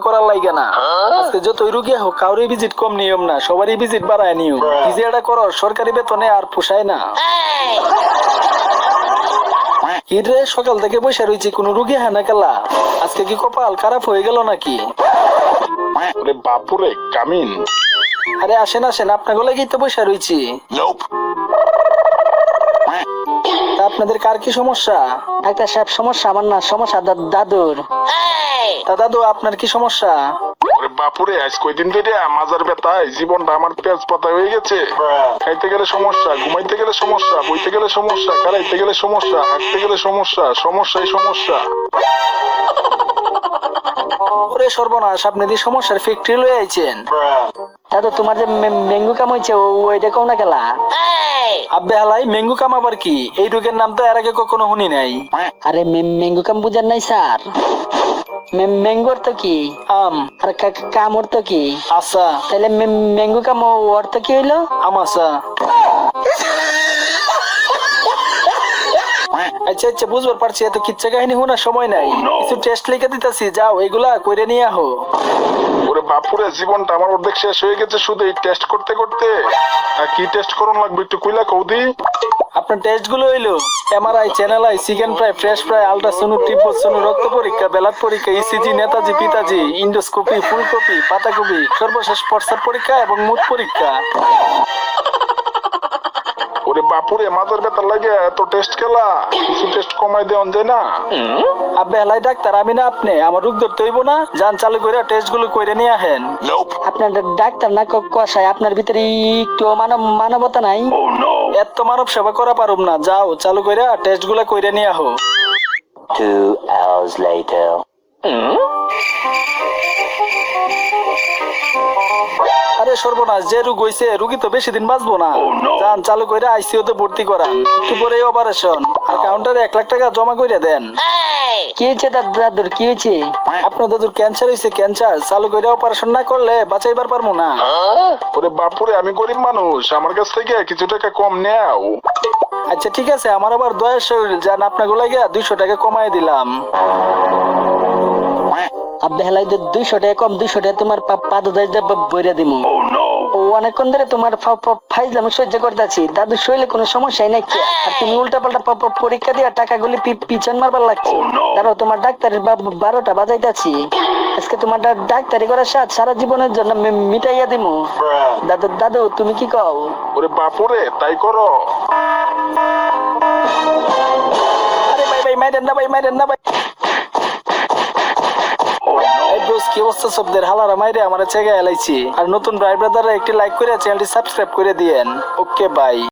করার লাগে না। আজকে যতই রুগী হোক কাউরে ভিজিট কম নিয়ম না, সবারই ভিজিট বাড়ায় নিয়ম। কি যে এটা করো সরকারি বেতনে আর পোষায় না। কি রে সকাল থেকে বসে রয়েছি, কোনো রুগী হ্যাঁ না কেলা? আজকে কি কপাল খারাপ হয়ে গেল নাকি? ওরে বাপুরে কামিন। আরে আসেন আসেন, আপনাকে লেগেই তো বসে রয়েছি। তা আপনাদের কার কি সমস্যা? একটা সাহেব সমস্যা আমার না, সমস্যা দাদুর। তা দাদু আপনার কি সমস্যা? ওরে বাপুরে আজ কয়দিন ধরে মাজার ব্যথায় জীবনটা আমার পেঁচ পাতা হয়ে গেছে। খাইতে গেলে সমস্যা, ঘুমাইতে গেলে সমস্যা, বইতে গেলে সমস্যা, খারাইতে গেলে সমস্যা, হাঁটতে গেলে সমস্যা, সমস্যাই সমস্যা। ওরে সর্বনাশ, আপনি যে সমস্যার ফ্যাক্টরি লয়ে আইছেন। দাদু তোমার যে মেঙ্গু কাম হয়েছে ওইটা কও না কেলা? আব্বে হালাই মেঙ্গু কাম আবার কি? এই রোগের নাম তো এর আগে কখনো শুনি নাই। আরে মেঙ্গু কাম বুঝার নাই স্যার? ম্যাঙ্গোর তো কি আম আর কাম অর্থ কি? আচ্ছা তাহলে ম্যাঙ্গো কাম অর্থ কি হইলো? আমাশা। আচ্ছা আচ্ছা বুঝবার পারছি, এত কিচ্ছা কাহিনী শোনার সময় নাই। কিছু টেস্ট লিখে দিতেছি, যাও এগুলা কইরে নিয়ে আহো। ওরে বাপুরে জীবনটা আমার অর্ধেক শেষ হয়ে গেছে শুধু এই টেস্ট করতে করতে। আর কি টেস্ট করুন লাগবে একটু কইলা কৌদি? আপনার টেস্ট গুলো হইলো MRI, channel I, chicken fry, fresh fry, ultrasono, টিপোসোনো, রক্ত পরীক্ষা, বেলার পরীক্ষা, ইসিজি, নেতাজি, পিতাজি, ইন্ডোস্কোপি, ফুলকপি, পাতাকপি, সর্বশেষ প্রস্রাব পরীক্ষা এবং মুখ পরীক্ষা। ওরে বাপুরে মাথার ব্যথা লাগে এত টেস্ট খেলা, কিছু টেস্ট কমাই দেওয়া যায় না? আব্বে হালাই ডাক্তার আমি না আপনি, আমার রোগ ধরতে হইব না? যান চালু করে টেস্ট গুলো কইরে নিয়ে আহেন। আপনার ডাক্তার না কষায়, আপনার ভিতরে একটু মানবতা নাই? এত মানব সেবা করা পারুম না, যাও চালু করে টেস্ট গুলা কইরে নিয়ে আহো। 2 hours later. আরে সর্বনাশ, যে রোগ হইছে রুগী তো বেশি দিন বাঁচবো না। যান চালু করে আইসিইউ তে ভর্তি করান, একটু পরে অপারেশন। আর কাউন্টারে 1 লাখ টাকা জমা করে দেন। কি হয়েছে দাদুর, কি হয়েছে? আপনার দাদুর ক্যান্সার হইছে, ক্যান্সার। চালু করে অপারেশন না করলে বাঁচাইবার পারবো না। ওরে বাপুরে আমি গরিব মানুষ, আমার কাছ থেকে কিছু টাকা কম নেও। আচ্ছা ঠিক আছে, আমার আবার দয়ার শরীর, যান আপনাকে লাগিয়া 200 টাকা কমাই দিলাম। আব্বে হেলাই 200 টাকা কম, 200 টাকা তোমার পাদদাস বইরা দিমু। ও অনেকক্ষণ ধরে তোমার ফাইজলাম সহ্য করতেছি। দাদু শরীরে কোনো সমস্যাই নাকি? আর তুমি উল্টা পাল্টা পরীক্ষা দিয়া টাকাগুলি পিছন মারবার লাগছে। দাঁড়াও, তোমার ডাক্তারের 12টা বাজাইতাছি। আজকে তোমার ডাক্তারি করার স্বাদ সারা জীবনের জন্য মিটাইয়া দিমু। দাদু দাদু তুমি কি কও? ওরে বাপুরে তাই করো। আরে ভাই ভাই মাইরেন না ভাই, মাইরেন না ভাই। এই দোস্ত কি অবস্থা সবদের? হালারা মাইরে আমার চেগে এলাইছি। আর নতুন ভাই ব্রাদাররা একটি লাইক করে চ্যানেলটি সাবস্ক্রাইব করে দিয়েন। Okay bye.